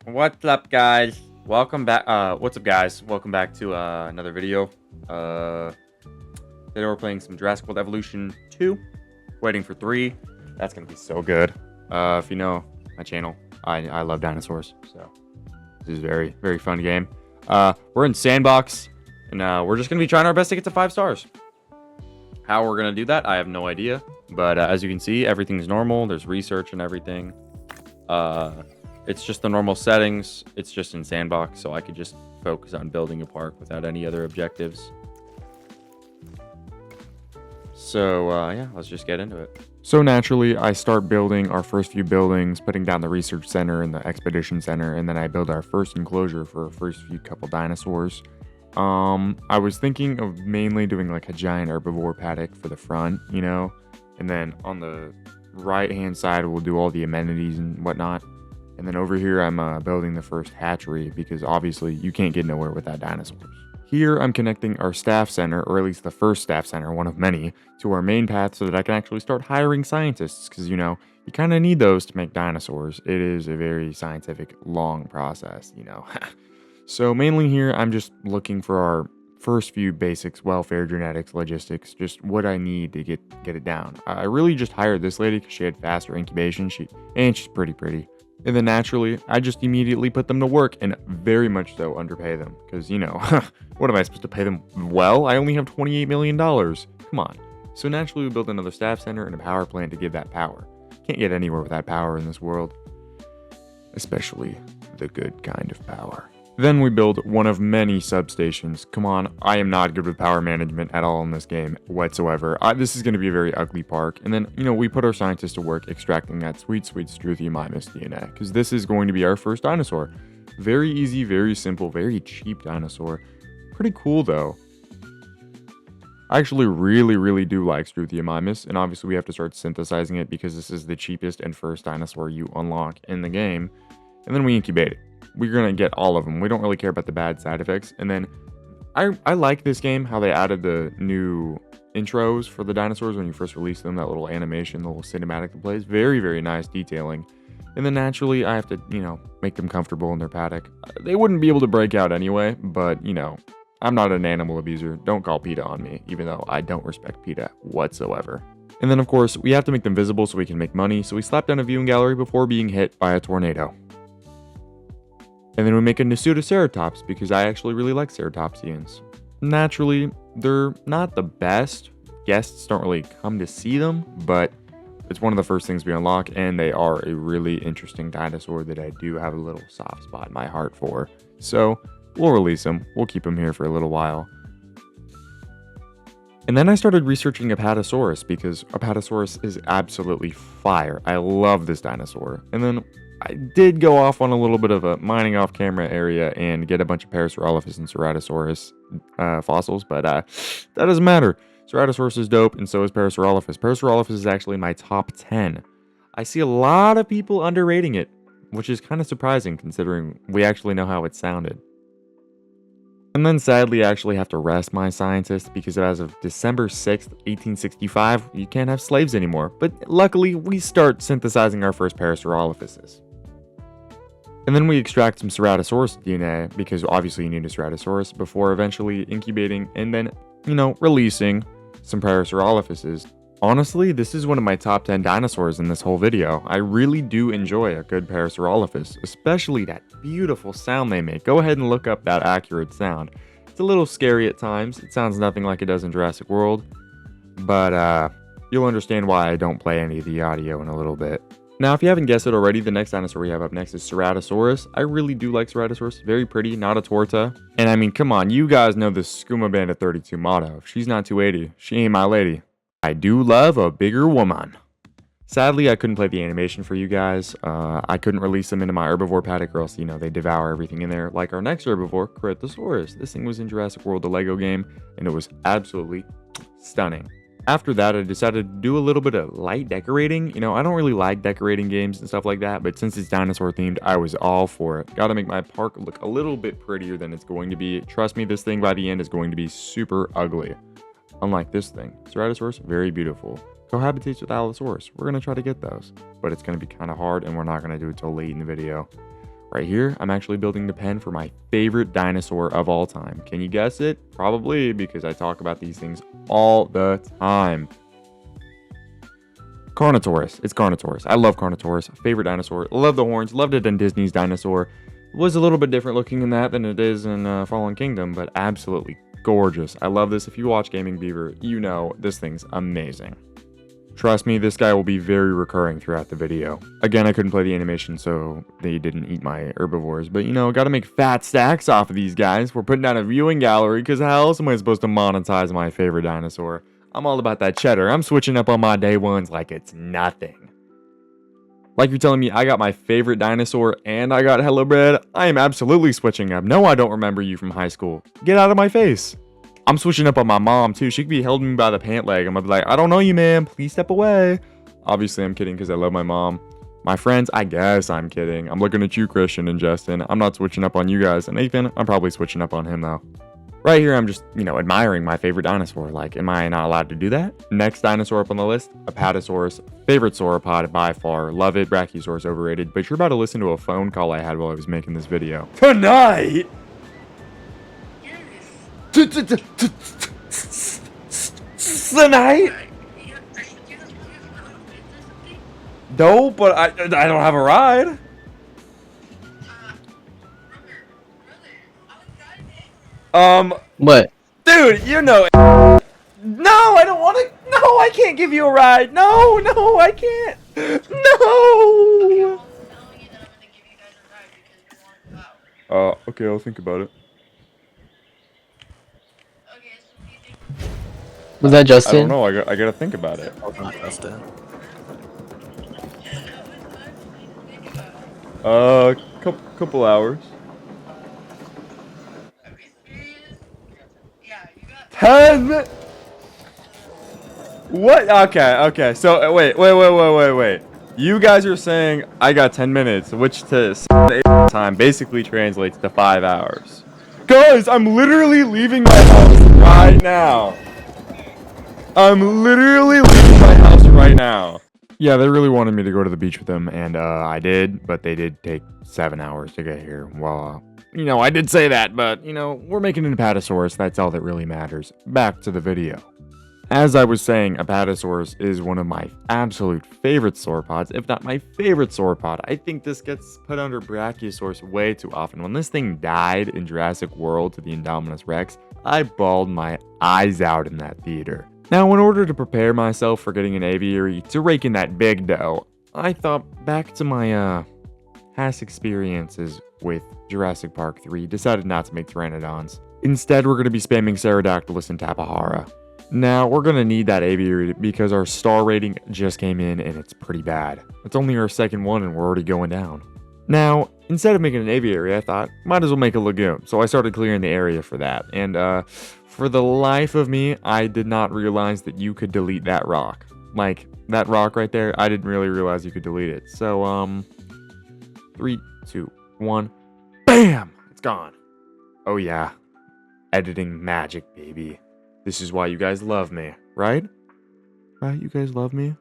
What's up, guys? Welcome back. What's up, guys? Welcome back to another video. Today we're playing some Jurassic World Evolution 2. Waiting for 3. That's gonna be so good. If you know my channel, I love dinosaurs, so this is a very, very fun game. We're in Sandbox, and we're just gonna be trying our best to get to 5 stars. How we're gonna do that, I have no idea. But as you can see, everything's normal. There's research and everything. It's just the normal settings. It's just in Sandbox, so I could just focus on building a park without any other objectives. So, yeah, let's just get into it. So naturally, I start building our first few buildings, putting down the research center and the expedition center, and then I build our first enclosure for our first few couple dinosaurs. I was thinking of mainly doing like a giant herbivore paddock for the front, you know, and then on the right-hand side, we'll do all the amenities and whatnot. And then over here, I'm building the first hatchery because obviously you can't get nowhere without dinosaurs. Here, I'm connecting our staff center, or at least the first staff center, one of many, to our main path so that I can actually start hiring scientists because, you know, you kind of need those to make dinosaurs. It is a very scientific, long process, you know. So mainly here, I'm just looking for our first few basics: welfare, genetics, logistics, just what I need to get it down. I really just hired this lady because she had faster incubation, and she's pretty. And then naturally, I just immediately put them to work and very much so underpay them. Because, you know, what am I supposed to pay them well? I only have $28 million. Come on. So naturally, we built another staff center and a power plant to give that power. Can't get anywhere without power in this world. Especially the good kind of power. Then we build one of many substations. Come on, I am not good with power management at all in this game whatsoever. This is going to be a very ugly park. And then, you know, we put our scientists to work extracting that sweet Struthiomimus DNA. Because this is going to be our first dinosaur. Very easy, very simple, very cheap dinosaur. Pretty cool, though. I actually really do like Struthiomimus. And obviously, we have to start synthesizing it because this is the cheapest and first dinosaur you unlock in the game. And then we incubate it. We're going to get all of them. We don't really care about the bad side effects. And then I like this game, how they added the new intros for the dinosaurs when you first release them, that little animation, the little cinematic that plays. Very nice detailing. And then naturally, I have to, you know, make them comfortable in their paddock. They wouldn't be able to break out anyway, but, you know, I'm not an animal abuser. Don't call PETA on me, even though I don't respect PETA whatsoever. And then, of course, we have to make them visible so we can make money, so we slap down a viewing gallery before being hit by a tornado. And then we make a Nasutoceratops because I actually really like ceratopsians. Naturally, they're not the best. Guests don't really come to see them, but it's one of the first things we unlock, and they are a really interesting dinosaur that I do have a little soft spot in my heart for. So we'll release them. We'll keep them here for a little while. And then I started researching Apatosaurus because Apatosaurus is absolutely fire. I love this dinosaur. And then I did go off on a little bit of a mining off camera area and get a bunch of Parasaurolophus and Ceratosaurus fossils, but that doesn't matter. Ceratosaurus is dope, and so is Parasaurolophus. Parasaurolophus is actually my top 10. I see a lot of people underrating it, which is kind of surprising considering we actually know how it sounded. And then sadly, I actually have to rest my scientists because as of December 6th, 1865, you can't have slaves anymore. But luckily, we start synthesizing our first Parasaurolophuses. And then we extract some Ceratosaurus DNA, because obviously you need a Ceratosaurus, before eventually incubating and then, you know, releasing some Parasaurolophuses. Honestly, this is one of my top 10 dinosaurs in this whole video. I really do enjoy a good Parasaurolophus, especially that beautiful sound they make. Go ahead and look up that accurate sound. It's a little scary at times. It sounds nothing like it does in Jurassic World, but you'll understand why I don't play any of the audio in a little bit. Now, if you haven't guessed it already, the next dinosaur we have up next is Ceratosaurus. I really do like Ceratosaurus. Very pretty, not a torta. And I mean, come on, you guys know the Skooma Bandit 32 motto. If she's not 280, she ain't my lady. I do love a bigger woman. Sadly, I couldn't play the animation for you guys. I couldn't release them into my herbivore paddock or else, you know, they devour everything in there. Like our next herbivore, Cretasaurus. This thing was in Jurassic World, the Lego game, and it was absolutely stunning. After that, I decided to do a little bit of light decorating. You know, I don't really like decorating games and stuff like that, but since it's dinosaur themed, I was all for it. Gotta make my park look a little bit prettier than it's going to be. Trust me, this thing by the end is going to be super ugly. Unlike this thing. Ceratosaurus, very beautiful. Cohabitates with Allosaurus. We're going to try to get those, but it's going to be kind of hard and we're not going to do it till late in the video. Right here, I'm actually building the pen for my favorite dinosaur of all time. Can you guess it? Probably, because I talk about these things all the time. Carnotaurus. It's Carnotaurus. I love Carnotaurus. Favorite dinosaur. Love the horns. Loved it in Disney's Dinosaur. Was a little bit different looking in that than it is in Fallen Kingdom, but absolutely gorgeous. I love this. If you watch Gaming Beaver, you know this thing's amazing. Trust me, this guy will be very recurring throughout the video. Again, I couldn't play the animation, so they didn't eat my herbivores. But, you know, gotta make fat stacks off of these guys. We're putting down a viewing gallery, because how else am I supposed to monetize my favorite dinosaur? I'm all about that cheddar. I'm switching up on my day ones like it's nothing. Like you're telling me I got my favorite dinosaur and I got Hello Bread? I am absolutely switching up. No, I don't remember you from high school. Get out of my face. I'm switching up on my mom, too. She could be holding me by the pant leg. I'm gonna be like, I don't know you, ma'am. Please step away. Obviously, I'm kidding because I love my mom. My friends, I guess I'm kidding. I'm looking at you, Christian and Justin. I'm not switching up on you guys. And Nathan, I'm probably switching up on him, though. Right here, I'm just, you know, admiring my favorite dinosaur. Like, am I not allowed to do that? Next dinosaur up on the list, Apatosaurus. Favorite sauropod by far. Love it. Brachiosaurus overrated. But you're about to listen to a phone call I had while I was making this video. Tonight! Tonight? No, but I don't have a ride. What? Dude, you know. No, I don't want to. No, I can't give you a ride. No, I can't. No. Okay, I'll think about it. Was that Justin? I don't know. I gotta think about it. Oh, not Justin. Couple hours. 10 minutes. What? Okay. So wait. You guys are saying I got 10 minutes, which to time basically translates to 5 hours. Guys, I'm literally leaving my house right now. Yeah, they really wanted me to go to the beach with them, and I did, but they did take 7 hours to get here. Well, you know, I did say that, but, you know, we're making an Apatosaurus. That's all that really matters. Back to the video. As I was saying, Apatosaurus is one of my absolute favorite sauropods, if not my favorite sauropod. I think this gets put under Brachiosaurus way too often. When this thing died in Jurassic World to the Indominus Rex, I bawled my eyes out in that theater. Now, in order to prepare myself for getting an aviary to rake in that big dough, I thought back to my past experiences with Jurassic Park 3, decided not to make Pteranodons. Instead, we're going to be spamming Pterodactylus and Tapahara. Now, we're going to need that aviary because our star rating just came in and it's pretty bad. It's only our second one and we're already going down. Now, instead of making an aviary, I thought, might as well make a lagoon. So I started clearing the area for that. And for the life of me, I did not realize that you could delete that rock. Like, that rock right there, I didn't really realize you could delete it. So, 3, 2, 1, BAM! It's gone. Oh yeah, editing magic, baby. This is why you guys love me, right? Right, you guys love me?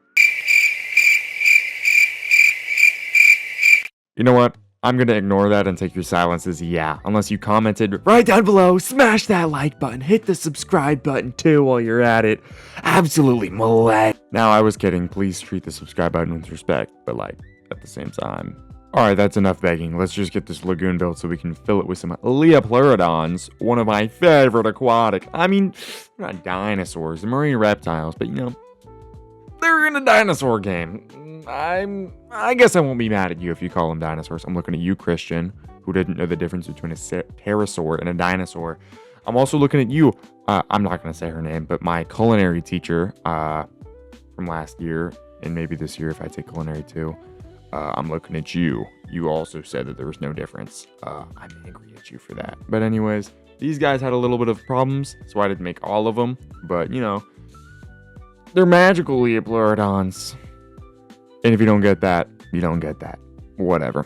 You know what? I'm gonna ignore that and take your silence as yeah, unless you commented right down below, smash that like button, hit the subscribe button too while you're at it. Absolutely molest. Now, I was kidding, please treat the subscribe button with respect, but like, at the same time. Alright, that's enough begging. Let's just get this lagoon built so we can fill it with some Leopleurodons, one of my favorite aquatic. I mean, they're not dinosaurs, they're marine reptiles, but you know, they're in a dinosaur game. I guess I won't be mad at you if you call them dinosaurs. I'm looking at you, Christian, who didn't know the difference between a pterosaur and a dinosaur. I'm also looking at you, I'm not going to say her name, but my culinary teacher from last year, and maybe this year if I take culinary too. I'm looking at you. You also said that there was no difference. I'm angry at you for that. But anyways, these guys had a little bit of problems, so I didn't make all of them. But, you know, they're magical Leopleurodons. And if you don't get that, you don't get that. Whatever.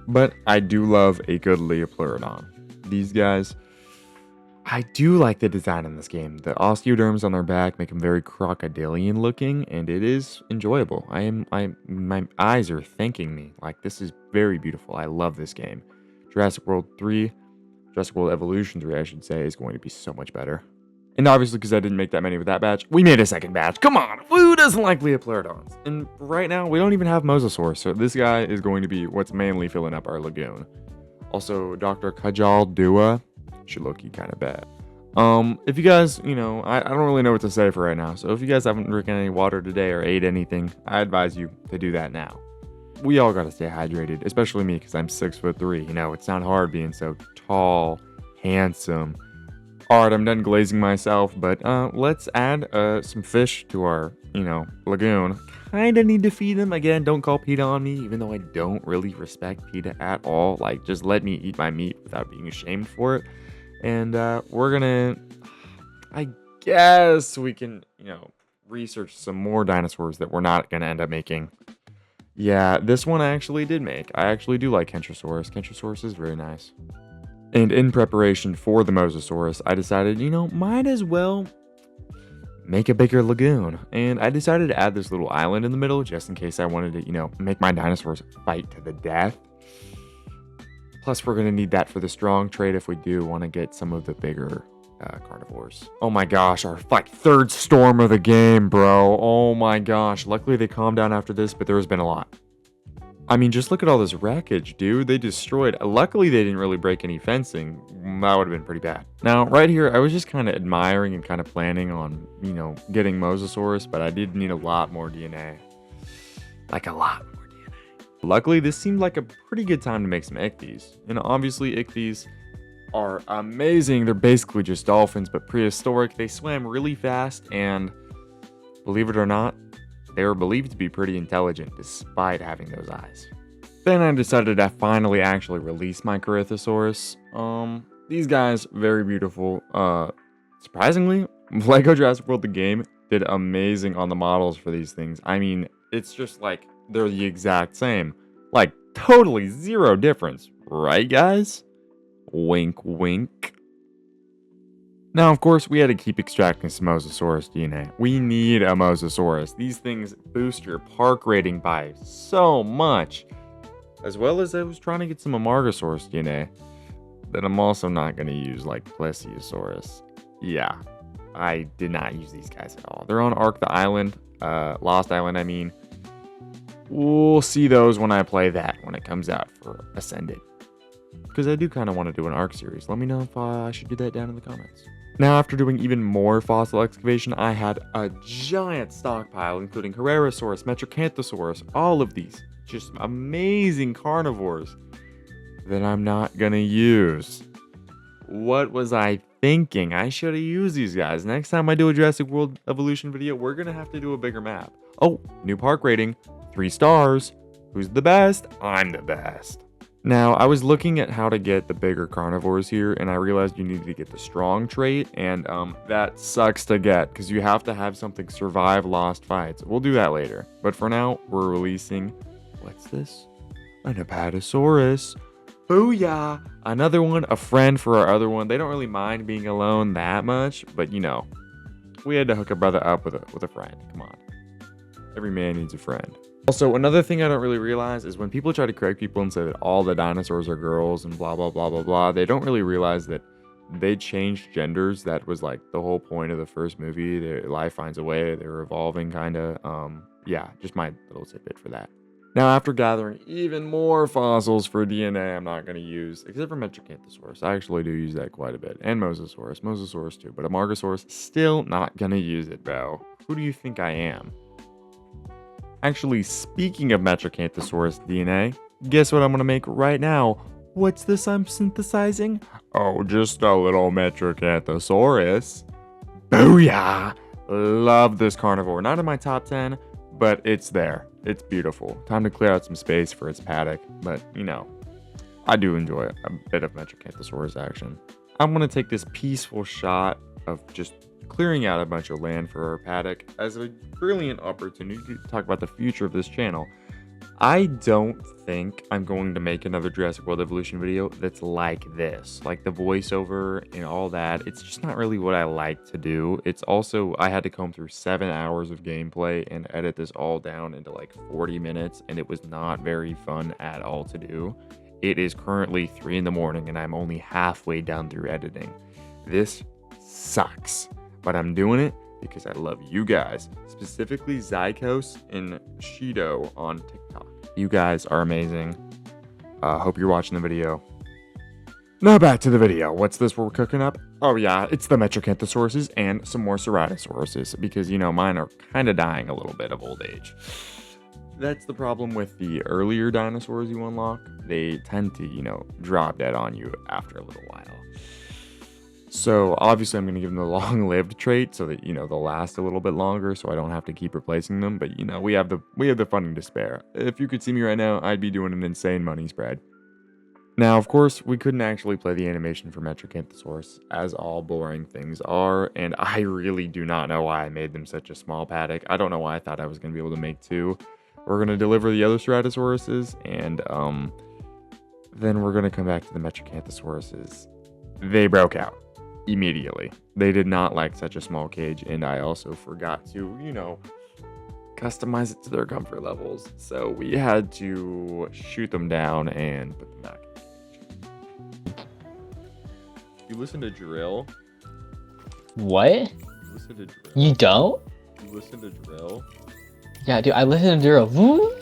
But I do love a good Leopleurodon. These guys, I do like the design in this game. The osteoderms on their back make them very crocodilian looking, and it is enjoyable. My eyes are thanking me. Like, this is very beautiful. I love this game. Jurassic World 3, Jurassic World Evolution 3, I should say, is going to be so much better. And obviously, because I didn't make that many with that batch, we made a second batch. Come on, who doesn't like Leoplerodons? And right now, we don't even have Mosasaurus, so this guy is going to be what's mainly filling up our lagoon. Also, Dr. Kajal Dua should look kind of bad. If you guys, I don't really know what to say for right now. So if you guys haven't drinking any water today or ate anything, I advise you to do that now. We all gotta stay hydrated, especially me because I'm 6'3". It's not hard being so tall, handsome. Alright, I'm done glazing myself, but let's add some fish to our, lagoon. Kinda need to feed them. Again, don't call PETA on me, even though I don't really respect PETA at all. Like, just let me eat my meat without being ashamed for it. And we're gonna, I guess we can, research some more dinosaurs that we're not gonna end up making. Yeah, this one I actually did make. I actually do like Kentrosaurus. Kentrosaurus is very nice. And in preparation for the Mosasaurus, I decided, might as well make a bigger lagoon. And I decided to add this little island in the middle just in case I wanted to, make my dinosaurs fight to the death. Plus, we're going to need that for the strong trade if we do want to get some of the bigger carnivores. Oh my gosh, our third storm of the game, bro. Oh my gosh. Luckily, they calmed down after this, but there has been a lot. I mean, just look at all this wreckage, dude. They destroyed. Luckily, they didn't really break any fencing. That would have been pretty bad. Now, right here, I was just kind of admiring and kind of planning on, getting Mosasaurus, but I did need a lot more DNA. Like a lot more DNA. Luckily, this seemed like a pretty good time to make some ichthyes. And obviously, ichthyes are amazing. They're basically just dolphins, but prehistoric. They swam really fast, and believe it or not, they were believed to be pretty intelligent despite having those eyes. Then I decided to finally actually release my Corythosaurus. These guys, very beautiful. Surprisingly, Lego Jurassic World the game did amazing on the models for these things. I mean, it's just like they're the exact same. Like, totally zero difference. Right, guys? Wink, wink. Now, of course, we had to keep extracting some Mosasaurus DNA. We need a Mosasaurus. These things boost your park rating by so much. As well as I was trying to get some Amargasaurus DNA. That I'm also not going to use, like Plesiosaurus. Yeah, I did not use these guys at all. They're on Ark the Island. Lost Island, I mean. We'll see those when I play that, when it comes out for Ascended. Because I do kind of want to do an Ark series. Let me know if I should do that down in the comments. Now, after doing even more fossil excavation, I had a giant stockpile, including Herrerasaurus, Metracanthosaurus, all of these. Just amazing carnivores that I'm not going to use. What was I thinking? I should have used these guys. Next time I do a Jurassic World Evolution video, we're going to have to do a bigger map. Oh, new park rating, 3 stars. Who's the best? I'm the best. Now, I was looking at how to get the bigger carnivores here, and I realized you needed to get the strong trait, and that sucks to get, because you have to have something survive lost fights. We'll do that later. But for now, we're releasing, what's this? An Apatosaurus. Booyah! Another one, a friend for our other one. They don't really mind being alone that much, but we had to hook a brother up with a friend. Come on. Every man needs a friend. Also, another thing I don't really realize is when people try to correct people and say that all the dinosaurs are girls and blah, blah, blah, blah, blah, they don't really realize that they changed genders. That was like the whole point of the first movie. Their life finds a way. They're evolving kind of. Yeah, just my little tidbit for that. Now, after gathering even more fossils for DNA, I'm not going to use, except for Metracanthosaurus. I actually do use that quite a bit. And Mosasaurus too. But Amargasaurus, still not going to use it, bro. Who do you think I am? Actually, speaking of Metracanthosaurus DNA, guess what I'm going to make right now? What's this I'm synthesizing? Oh, just a little Metracanthosaurus. Booyah! Love this carnivore. Not in my top 10, but it's there. It's beautiful. Time to clear out some space for its paddock, but, I do enjoy a bit of Metracanthosaurus action. I'm going to take this peaceful shot of just clearing out a bunch of land for our paddock as a brilliant opportunity to talk about the future of this channel. I don't think I'm going to make another Jurassic World Evolution video that's like this. Like the voiceover and all that. It's just not really what I like to do. It's also, I had to comb through 7 hours of gameplay and edit this all down into like 40 minutes, and it was not very fun at all to do. It is currently 3 in the morning and I'm only halfway done through editing. This sucks, but I'm doing it because I love you guys, specifically Zykos and Shido on TikTok. You guys are amazing. Hope you're watching the video. Now back to the video. What's this we're cooking up? Oh yeah, it's the Metrocanthosaurus and some more Ceratosauruses, because, you know, mine are kind of dying a little bit of old age. That's the problem with the earlier dinosaurs you unlock. They tend to, you know, drop dead on you after a little while. So obviously I'm going to give them the long-lived trait so that, you know, they'll last a little bit longer, so I don't have to keep replacing them. But, you know, we have the funding to spare. If you could see me right now, I'd be doing an insane money spread. Now, of course, we couldn't actually play the animation for Metrocanthosaurus, as all boring things are, and I really do not know why I made them such a small paddock. I don't know why I thought I was going to be able to make 2. We're going to deliver the other Ceratosauruses, and then we're going to come back to the Metrocanthosauruses. They broke out immediately. They did not like such a small cage, and I also forgot to, you know, customize it to their comfort levels. So we had to shoot them down and put them back. You listen to drill? What? You listen to drill? You don't? You listen to drill? Yeah, dude, I listen to drill. Woo!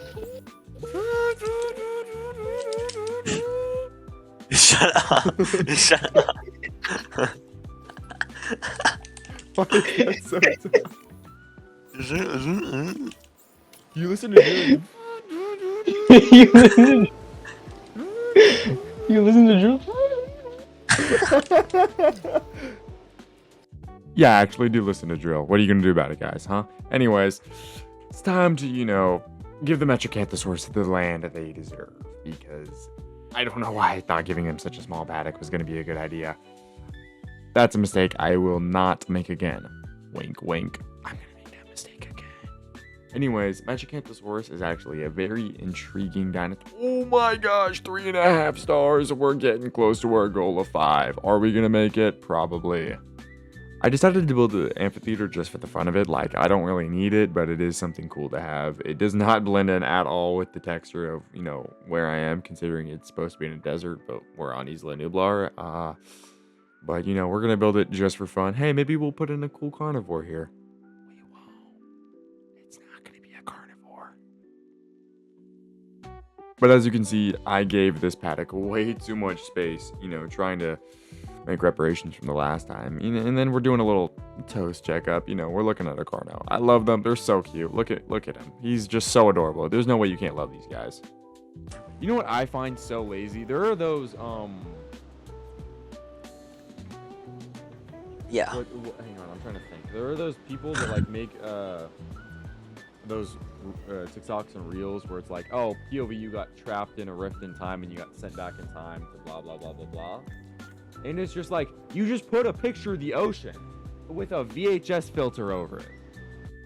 Shut up. Shut up. Why is that so tough? You listen to drill? You listen to drill? Yeah, I actually do listen to drill. What are you gonna do about it, guys, huh? Anyways, it's time to, you know, give the Metrocanthosaurus the land that they deserve, because I don't know why I thought giving them such a small paddock was gonna be a good idea. That's a mistake I will not make again. Wink, wink. I'm gonna make that mistake again. Anyways, Metrocanthosaurus is actually a very intriguing dinosaur. Oh my gosh, 3.5 stars. We're getting close to our goal of 5. Are we gonna make it? Probably. I decided to build an amphitheater just for the fun of it. Like, I don't really need it, but it is something cool to have. It does not blend in at all with the texture of, you know, where I am, considering it's supposed to be in a desert, but we're on Isla Nublar. But, you know, we're going to build it just for fun. Hey, maybe we'll put in a cool carnivore here. We won't. It's not going to be a carnivore. But as you can see, I gave this paddock way too much space, you know, trying to make reparations from the last time. And then we're doing a little toast checkup. You know, we're looking at a car now. I love them. They're so cute. Look at him. He's just so adorable. There's no way you can't love these guys. You know what I find so lazy? There are those, Yeah. hang on, I'm trying to think. There are those people that like make those TikToks and Reels where it's like, oh, POV, you got trapped in a rift in time and you got sent back in time to blah blah blah blah blah. And it's just like, you just put a picture of the ocean with a VHS filter over it.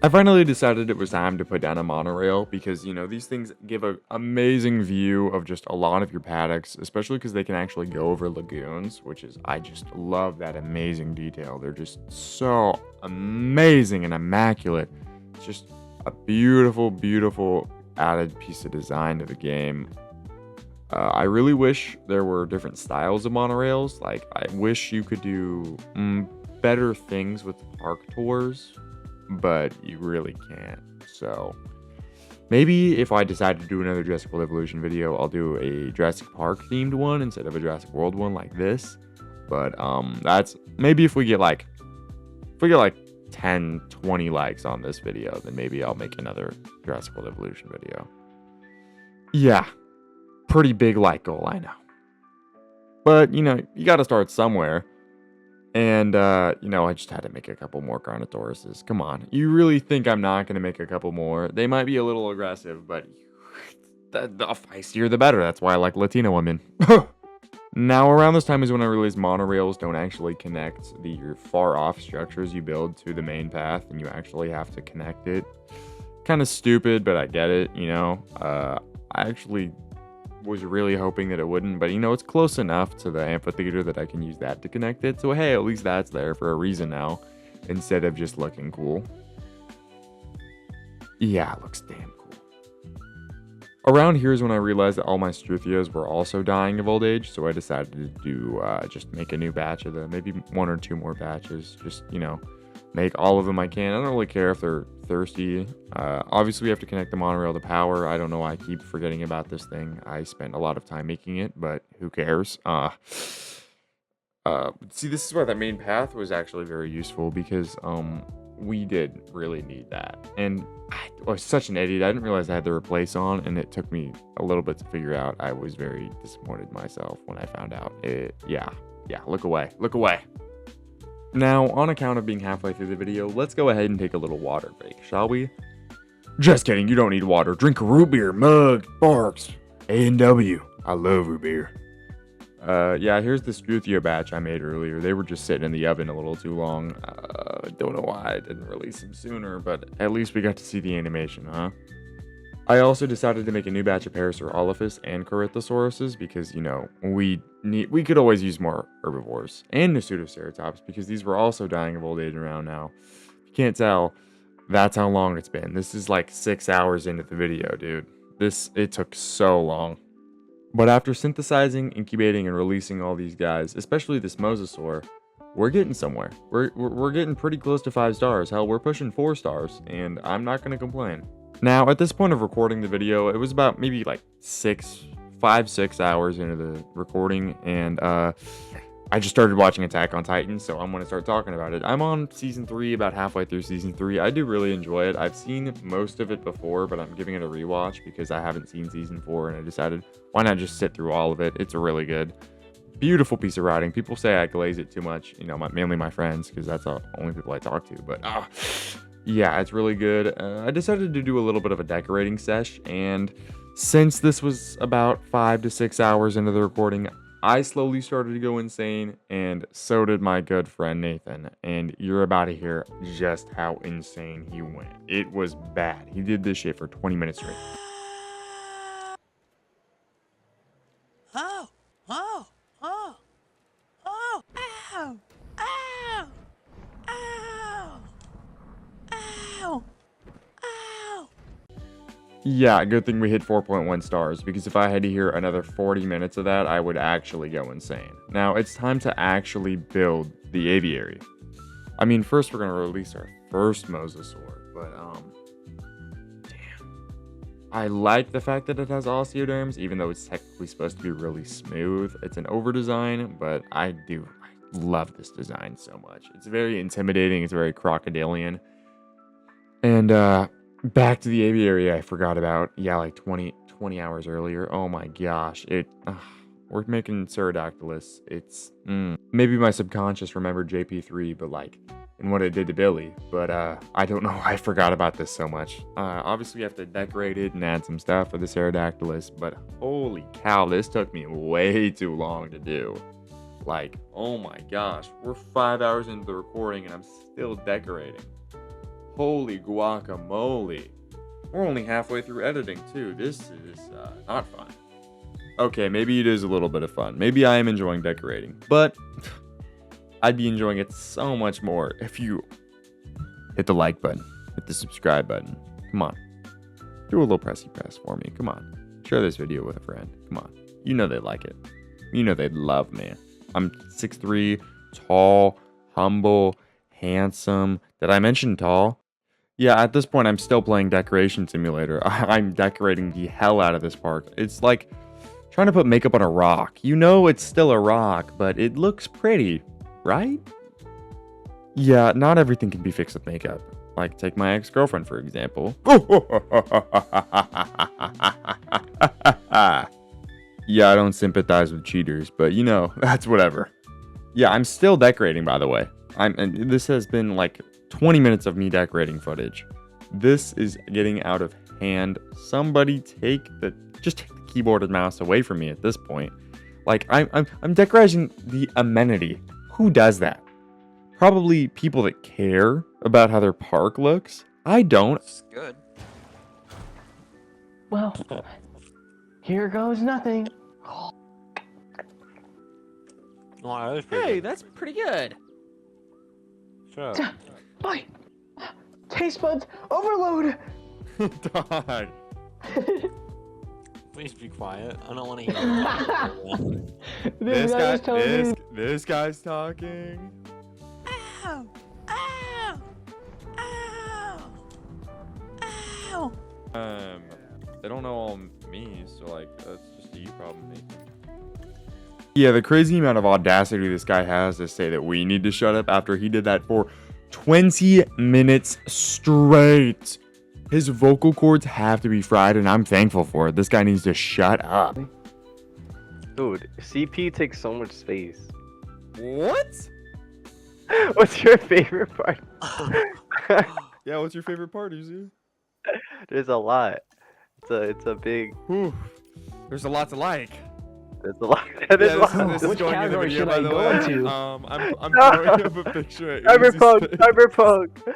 I finally decided it was time to put down a monorail because, you know, these things give an amazing view of just a lot of your paddocks, especially because they can actually go over lagoons, which is, I just love that amazing detail. They're just so amazing and immaculate. It's just a beautiful, beautiful added piece of design to the game. I really wish there were different styles of monorails. Like, I wish you could do better things with park tours, but you really can't. So maybe if I decide to do another Jurassic World Evolution video, I'll do a Jurassic Park themed one instead of a Jurassic World one like this. But that's maybe if we get like 10, 20 likes on this video, then maybe I'll make another Jurassic World Evolution video. Yeah. Pretty big like goal, I know. But, you know, you got to start somewhere. And, you know, I just had to make a couple more Carnotauruses. Come on. You really think I'm not going to make a couple more? They might be a little aggressive, but the feistier the better. That's why I like Latino women. Now, around this time is when I realized monorails don't actually connect the far off structures you build to the main path, and you actually have to connect it. Kind of stupid, but I get it, you know. I actually was really hoping that it wouldn't, but you know, it's close enough to the amphitheater that I can use that to connect it. So hey, at least that's there for a reason now, instead of just looking cool. Yeah, it looks damn cool. Around here is when I realized that all my Struthios were also dying of old age, so I decided to do just make a new batch of them, maybe 1 or 2 more batches, just, you know, make all of them I can. I don't really care if they're thirsty. Obviously, we have to connect the monorail to power. I don't know why I keep forgetting about this thing. I spent a lot of time making it, but who cares? See, this is why that main path was actually very useful, because we did really need that. And I was such an idiot. I didn't realize I had the replace on, and it took me a little bit to figure out. I was very disappointed myself when I found out. Yeah, look away. Now, on account of being halfway through the video, let's go ahead and take a little water break, shall we? Just kidding, you don't need water. Drink a root beer, mug, Barks, A&W. I love root beer. Yeah, here's the Struthio batch I made earlier. They were just sitting in the oven a little too long. Don't know why I didn't release them sooner, but at least we got to see the animation, huh? I also decided to make a new batch of Parasaurolophus and Corythosauruses because, you know, we could always use more herbivores and Pseudoceratops because these were also dying of old age around now. If you can't tell, that's how long it's been. This is like 6 hours into the video, dude. It took so long. But after synthesizing, incubating, and releasing all these guys, especially this Mosasaur, we're getting somewhere. We're getting pretty close to 5 stars. Hell, we're pushing 4 stars, and I'm not going to complain. Now, at this point of recording the video, it was about maybe like 5-6 hours into the recording, and I just started watching Attack on Titan, so I'm going to start talking about it. I'm on Season 3, about halfway through Season 3. I do really enjoy it. I've seen most of it before, but I'm giving it a rewatch because I haven't seen Season 4, and I decided, why not just sit through all of it? It's a really good, beautiful piece of writing. People say I glaze it too much, you know, mainly my friends, because that's the only people I talk to, but yeah, it's really good. I decided to do a little bit of a decorating sesh, and since this was about 5 to 6 hours into the recording, I slowly started to go insane, and so did my good friend Nathan, and you're about to hear just how insane he went. It was bad. He did this shit for 20 minutes straight. Oh, oh, oh, oh, ow, ow, ow, ow, ow. Yeah, good thing we hit 4.1 stars, because if I had to hear another 40 minutes of that, I would actually go insane. Now, it's time to actually build the aviary. I mean, first we're going to release our first Mosasaur, but, damn. I like the fact that it has osteoderms, even though it's technically supposed to be really smooth. It's an over-design, but I love this design so much. It's very intimidating, it's very crocodilian. And, back to the aviary I forgot about. Yeah, like 20 hours earlier. Oh my gosh. We're making Pterodactylus. It's, maybe my subconscious remembered JP3, but like, and what it did to Billy. But, I don't know why I forgot about this so much. Obviously we have to decorate it and add some stuff for the Pterodactylus, but holy cow, this took me way too long to do. Like, oh my gosh, we're 5 hours into the recording and I'm still decorating. Holy guacamole. We're only halfway through editing, too. This is not fun. Okay, maybe it is a little bit of fun. Maybe I am enjoying decorating. But I'd be enjoying it so much more if you hit the like button. Hit the subscribe button. Come on. Do a little pressy press for me. Come on. Share this video with a friend. Come on. You know they'd like it. You know they'd love me. I'm 6'3", tall, humble, handsome. Did I mention tall? Yeah, at this point, I'm still playing Decoration Simulator. I'm decorating the hell out of this park. It's like trying to put makeup on a rock. You know it's still a rock, but it looks pretty, right? Yeah, not everything can be fixed with makeup. Like, take my ex-girlfriend, for example. Yeah, I don't sympathize with cheaters, but you know, that's whatever. Yeah, I'm still decorating, by the way. And this has been like 20 minutes of me decorating footage. This is getting out of hand. Somebody just take the keyboard and mouse away from me at this point. Like, I'm decorating the amenity. Who does that? Probably people that care about how their park looks. I don't. It's good. Well, Here goes nothing. Oh, that was pretty Hey, good. that's pretty good. Shut up. Bye. Taste buds overload. Dog. Please be quiet. I don't want to hear This guy guy, was telling me. this guy's talking. Ow! Ow! Ow! Ow! They don't know all me, so like that's just a you problem, mate. Yeah, the crazy amount of audacity this guy has to say that we need to shut up after he did that for 20 minutes straight. His vocal cords have to be fried, and I'm thankful for it. This guy needs to shut up. Dude, CP takes so much space. What? What's your favorite part? Yeah, what's your favorite part, Uzi? There's a lot. It's a big. Whew. There's a lot to like. There's a lot. There's a lot. This is Which going in the category video, should by I the go way. into? I'm No. throwing up a picture. At Cyberpunk. Uzi's face. Cyberpunk. No,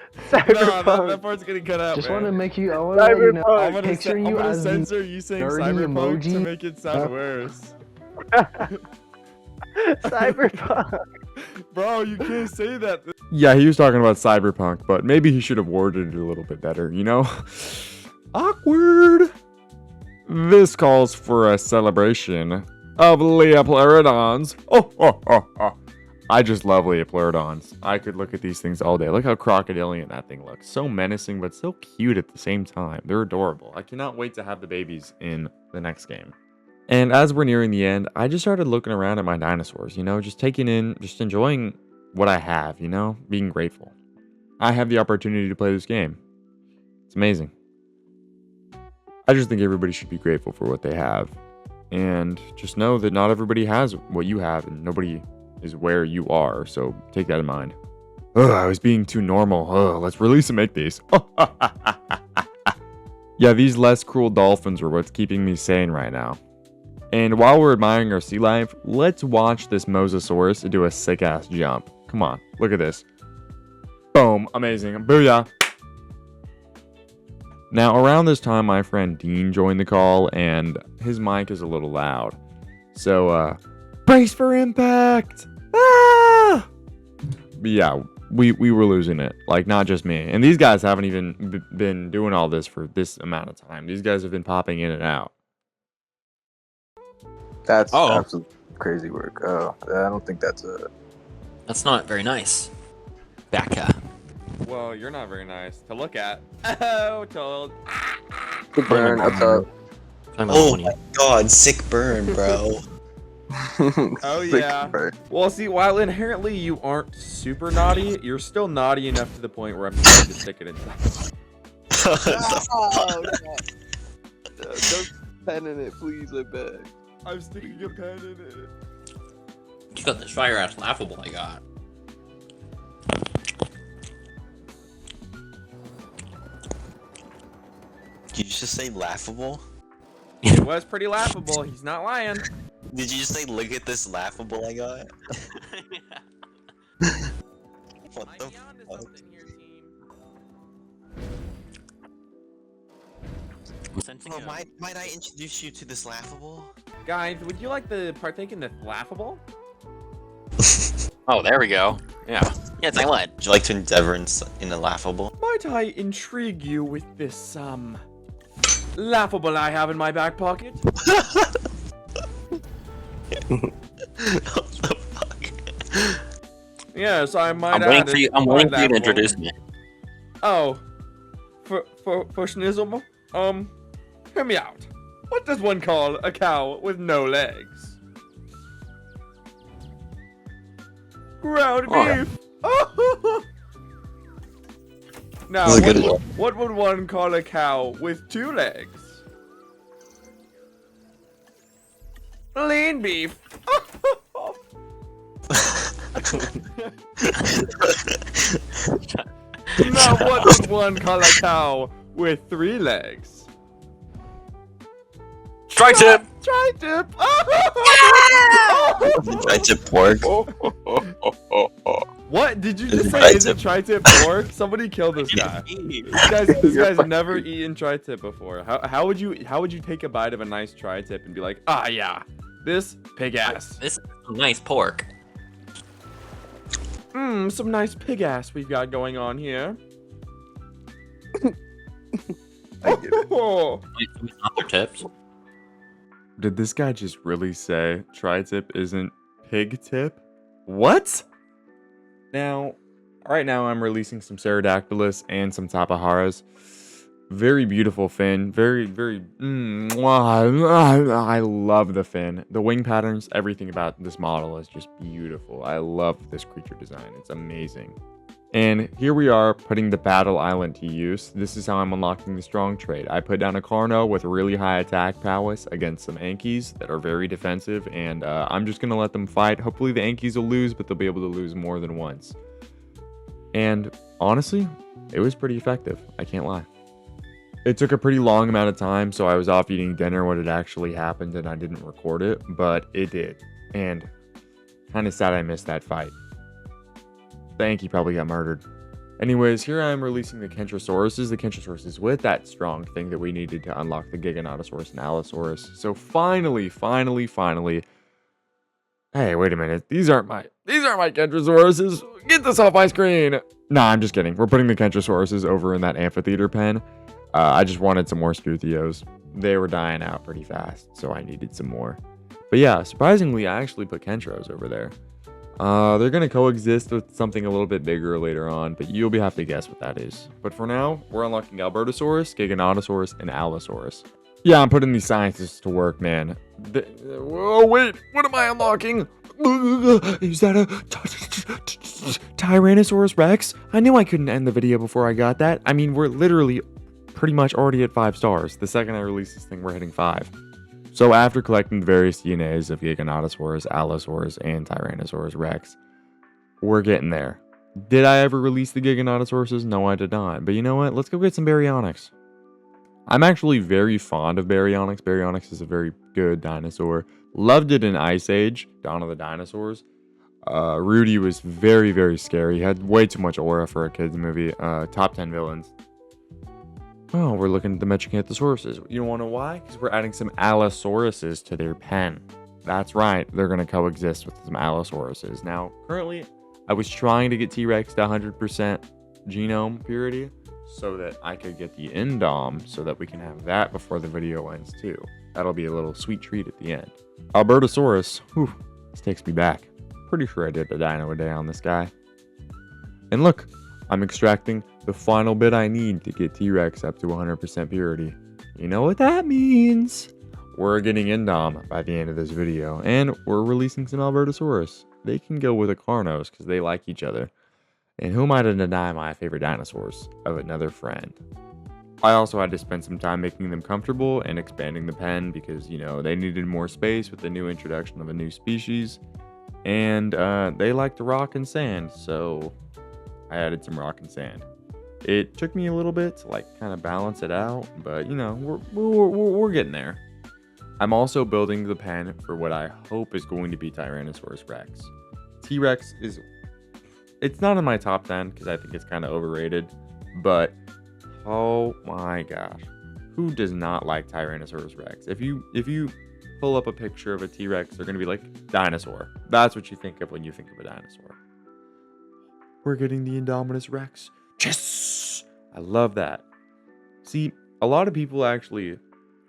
Cyberpunk. that part's getting cut out, Just man. want to make you. I want to let you know. Cyberpunk. I'm gonna, Picturing I'm you gonna as the censor you saying nerdy cyberpunk to emoji. make it sound worse. Cyberpunk. Bro, you can't say that. Yeah, he was talking about cyberpunk, but maybe he should have worded it a little bit better, you know? Awkward. This calls for a celebration of Leopleurodons. Oh. I just love Leopleurodons. I could look at these things all day. Look how crocodilian that thing looks. So menacing, but so cute at the same time. They're adorable. I cannot wait to have the babies in the next game. And as we're nearing the end, I just started looking around at my dinosaurs, you know, just taking in, just enjoying what I have, you know, being grateful. I have the opportunity to play this game. It's amazing. I just think everybody should be grateful for what they have. And just know that not everybody has what you have, and nobody is where you are. So take that in mind. Ugh, I was being too normal. Ugh, let's release and make these. Yeah, these less cruel dolphins are what's keeping me sane right now. And while we're admiring our sea life, let's watch this Mosasaurus do a sick-ass jump. Come on, look at this. Boom, amazing, booyah. Now, around this time, my friend Dean joined the call, and his mic is a little loud. So, brace for impact! Ah! But yeah, we were losing it. Like, not just me. And these guys haven't even been doing all this for this amount of time. These guys have been popping in and out. That's Oh. absolute crazy work. Oh, I don't think that's a. That's not very nice. Becca. Well, you're not very nice to look at. Oh, told. Good burn up top. Oh my god, sick burn, bro. Oh, Sick yeah. burn. Well, see, while inherently you aren't super naughty, you're still naughty enough to the point where I'm trying to stick it inside. Oh, no. Don't pen in it, please, I beg. I'm sticking a pen in it. You got this fire ass laughable I got. Did you just say laughable? It was pretty laughable. He's not lying. Did you just say look at this laughable I got? What the fuck? Oh, might I introduce you to this laughable? Guys, would you like to partake in the laughable? Oh, there we go. Yeah. Yeah, I would. Would you like to endeavor in the laughable? Might I intrigue you with this, laughable I have in my back pocket? What the fuck? Yes, I might I'm waiting add for you. it's I'm waiting quite for you to laughable. introduce me. Oh, for schnizzle? Hear me out. What does one call a cow with no legs? Ground beef. Now, That's a good one. what would one call a cow with 2 legs? Lean beef. Now, what would one call a cow with 3 legs? Tri-tip! Tri-tip. I tip pork. What What did you It's just say? tri-tip. Is it tri-tip pork? Somebody kill this guy. This guy's never eaten tri-tip before. How would you take a bite of a nice tri-tip and be like, ah yeah, this pig ass. This is some nice pork. Some nice pig ass we've got going on here. I get it. Oh. Other tips. Did this guy just really say tri-tip isn't pig tip? What? Now, right now I'm releasing some Pterodactylus and some Tapaharas. Very beautiful fin. Very, I love the fin. The wing patterns, everything about this model is just beautiful. I love this creature design. It's amazing. And here we are putting the Battle Island to use. This is how I'm unlocking the strong trait. I put down a Carno with really high attack prowess against some Ankies that are very defensive, and I'm just going to let them fight. Hopefully the Ankies will lose, but they'll be able to lose more than once. And honestly, it was pretty effective. I can't lie. It took a pretty long amount of time, so I was off eating dinner when it actually happened and I didn't record it, but it did. And kind of sad I missed that fight. The Anki probably got murdered. Anyways, here I am releasing the Kentrosauruses. The Kentrosauruses with that strong thing that we needed to unlock the Giganotosaurus and Allosaurus. So finally. Hey, wait a minute. These aren't my Kentrosauruses. Get this off my screen. Nah, I'm just kidding. We're putting the Kentrosauruses over in that amphitheater pen. I just wanted some more Struthios. They were dying out pretty fast, so I needed some more. But yeah, surprisingly, I actually put Kentros over there. They're going to coexist with something a little bit bigger later on, but you'll have to guess what that is. But for now, we're unlocking Albertosaurus, Giganotosaurus, and Allosaurus. Yeah, I'm putting these scientists to work, man. Oh, wait, what am I unlocking? Is that a Tyrannosaurus Rex? I knew I couldn't end the video before I got that. I mean, we're literally pretty much already at 5 stars. The second I release this thing, we're hitting 5. So after collecting the various DNAs of Giganotosaurus, Allosaurus, and Tyrannosaurus Rex, we're getting there. Did I ever release the Giganotosauruses? No, I did not. But you know what? Let's go get some Baryonyx. I'm actually very fond of Baryonyx. Baryonyx is a very good dinosaur. Loved it in Ice Age, Dawn of the Dinosaurs. Rudy was very, very scary. Had way too much aura for a kid's movie. Top 10 villains. Oh, we're looking at the Metricanthosauruses. You want to know why? Because we're adding some Allosauruses to their pen. That's right. They're going to coexist with some Allosauruses. Now, currently, I was trying to get T-Rex to 100% genome purity so that I could get the Indom so that we can have that before the video ends too. That'll be a little sweet treat at the end. Albertosaurus. Whew, this takes me back. Pretty sure I did a dino a day on this guy. And look, I'm extracting the final bit I need to get T-Rex up to 100% purity. You know what that means? We're getting Indom by the end of this video, and we're releasing some Albertosaurus. They can go with a Carnos because they like each other. And who am I to deny my favorite dinosaurs of another friend? I also had to spend some time making them comfortable and expanding the pen because, you know, they needed more space with the new introduction of a new species. And they like to rock and sand, so I added some rock and sand. It took me a little bit to like kind of balance it out, but you know, we're getting there. I'm also building the pen for what I hope is going to be Tyrannosaurus Rex. T-Rex is, it's not in my top 10 because I think it's kind of overrated, but oh my gosh, who does not like Tyrannosaurus Rex? If you pull up a picture of a T-Rex, they're gonna be like dinosaur. That's what you think of when you think of a dinosaur. We're getting the Indominus Rex. Yes! I love that. See, a lot of people actually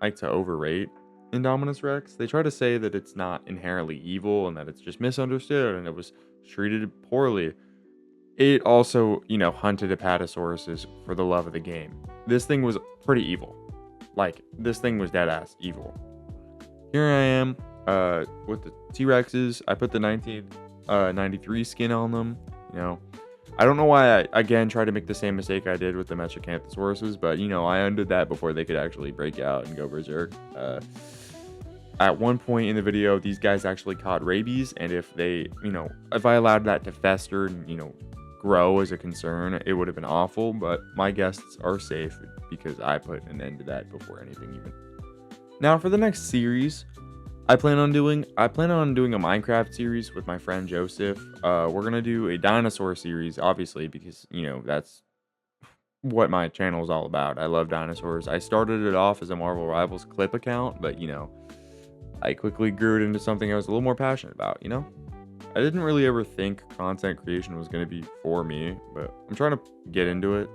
like to overrate Indominus Rex. They try to say that it's not inherently evil and that it's just misunderstood and it was treated poorly. It also, you know, hunted Apatosauruses for the love of the game. This thing was pretty evil. Like, this thing was dead-ass evil. Here I am with the T-Rexes. I put the 1993 skin on them, you know. I don't know why I, again, tried to make the same mistake I did with the Metricanthosauruses, but, you know, I undid that before they could actually break out and go berserk. At one point in the video, these guys actually caught rabies, and if they, you know, if I allowed that to fester and, you know, grow as a concern, it would have been awful, but my guests are safe because I put an end to that before anything even. Now, for the next series, I plan on doing a Minecraft series with my friend Joseph. We're gonna do a dinosaur series, obviously, because that's what my channel is all about. I love dinosaurs. I started it off as a Marvel Rivals clip account, but I quickly grew it into something I was a little more passionate about. I didn't really ever think content creation was gonna be for me, but I'm trying to get into it.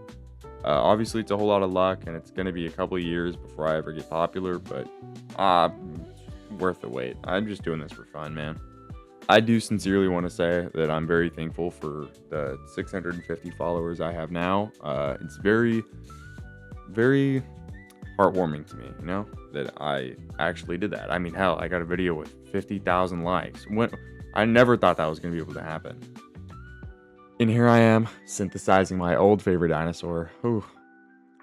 Obviously, it's a whole lot of luck, and it's gonna be a couple of years before I ever get popular, but worth the wait. I'm just doing this for fun, man. I do sincerely want to say that I'm very thankful for the 650 followers I have now. It's very, very heartwarming to me, that I actually did that. I mean, hell, I got a video with 50,000 likes. I never thought that was going to be able to happen. And here I am, synthesizing my old favorite dinosaur. Whew.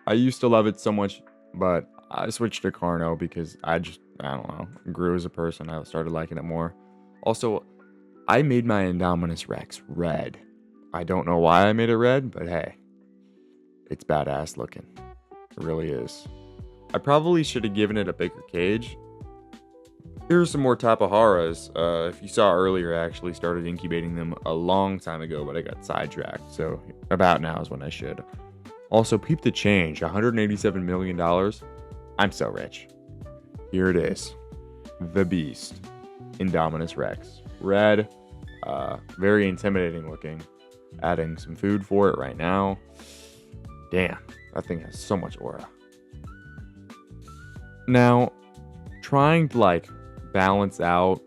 I used to love it so much, but I switched to Carno because I don't know, grew as a person. I started liking it more. Also, I made my Indominus Rex red. I don't know why I made it red, but hey, it's badass looking. It really is. I probably should have given it a bigger cage. Here's some more Tapaharas. If you saw earlier, I actually started incubating them a long time ago, but I got sidetracked. So about now is when I should. Also, peep the change, $187 million. I'm so rich. Here it is. The Beast. Indominus Rex. Red. Very intimidating looking. Adding some food for it right now. Damn, that thing has so much aura. Now, trying to balance out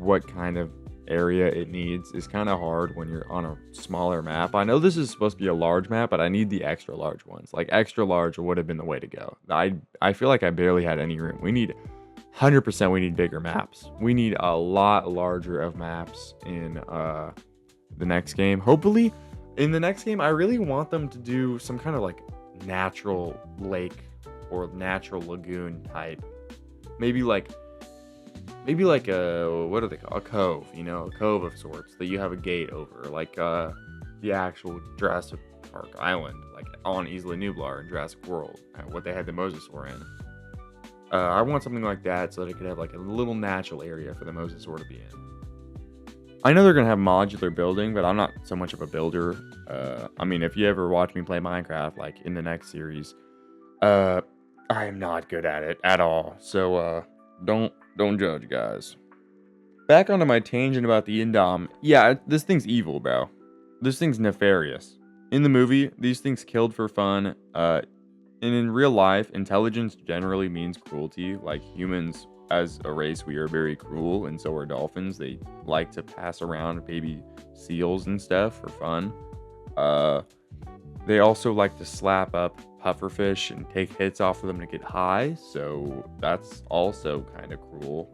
what kind of area it needs is kind of hard when you're on a smaller map. I know this is supposed to be a large map, but I need the extra large ones. Extra large would have been the way to go. I feel like I barely had any room. We need 100%, we need bigger maps. We need a lot larger of maps in the next game. Hopefully, in the next game, I really want them to do some kind of natural lake or natural lagoon type. Maybe like a, what do they call, a cove, a cove of sorts that you have a gate over, the actual Jurassic Park island, on Isla Nublar in Jurassic World, what they had the Mosasaur in. I want something like that so that it could have a little natural area for the Mosasaur to be in. I know they're gonna have modular building, but I'm not so much of a builder. I mean, if you ever watch me play Minecraft, in the next series, I am not good at it at all. So don't judge, guys. Back onto my tangent about the Indom. Yeah, this thing's evil, bro. This thing's nefarious. In the movie, these things killed for fun. And in real life, intelligence generally means cruelty. Humans, as a race, we are very cruel, and so are dolphins. They like to pass around baby seals and stuff for fun. They also like to slap up pufferfish and take hits off of them to get high, so that's also kind of cruel,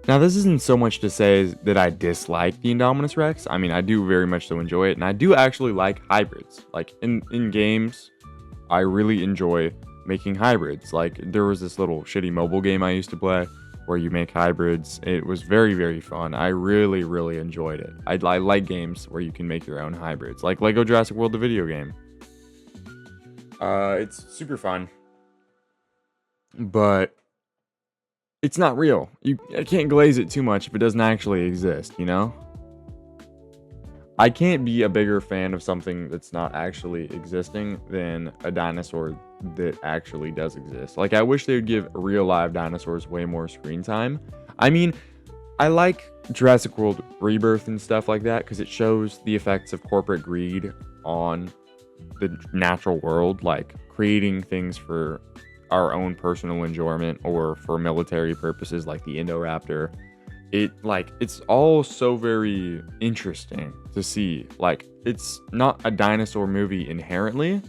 Now, this isn't so much to say that I dislike the Indominus Rex. I mean, I do very much so enjoy it, and I do actually like hybrids. In games, I really enjoy making hybrids. There was this little shitty mobile game I used to play where you make hybrids. It was very, very fun. I really, really enjoyed it. I like games where you can make your own hybrids, like Lego Jurassic World, the video game. It's super fun, but it's not real. I can't glaze it too much if it doesn't actually exist, I can't be a bigger fan of something that's not actually existing than a dinosaur that actually does exist. I wish they would give real live dinosaurs way more screen time. I mean, I like Jurassic World Rebirth and stuff like that because it shows the effects of corporate greed on the natural world, creating things for our own personal enjoyment or for military purposes, like the Indoraptor. It's all so very interesting to see. It's not a dinosaur movie inherently.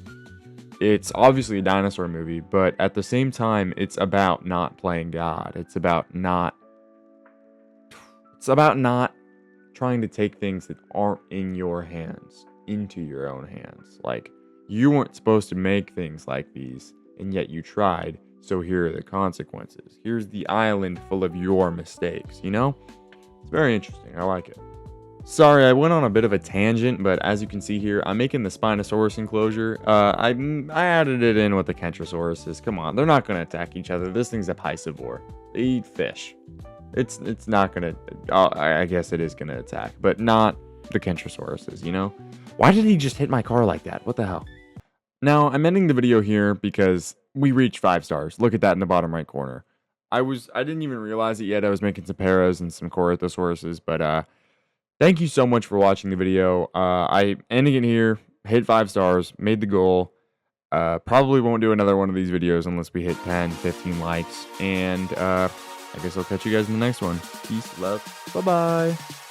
It's obviously a dinosaur movie, but at the same time, it's about not playing God. It's about not trying to take things that aren't in your hands into your own hands. You weren't supposed to make things like these, and yet you tried, so here are the consequences. Here's the island full of your mistakes, It's very interesting. I like it. Sorry, I went on a bit of a tangent, but as you can see here, I'm making the Spinosaurus enclosure. I added it in with the Kentrosaurus. Come on, they're not going to attack each other. This thing's a piscivore. They eat fish. It's not gonna. I guess it is gonna attack, but not the Kentrosauruses. You know, why did he just hit my car like that? What the hell? Now I'm ending the video here because we reached 5 stars. Look at that in the bottom right corner. I didn't even realize it yet. I was making some paras and some Corythosauruses, but thank you so much for watching the video. I ending it here. Hit 5 stars. Made the goal. Probably won't do another one of these videos unless we hit 10, 15 likes. And I guess I'll catch you guys in the next one. Peace, love. Bye-bye.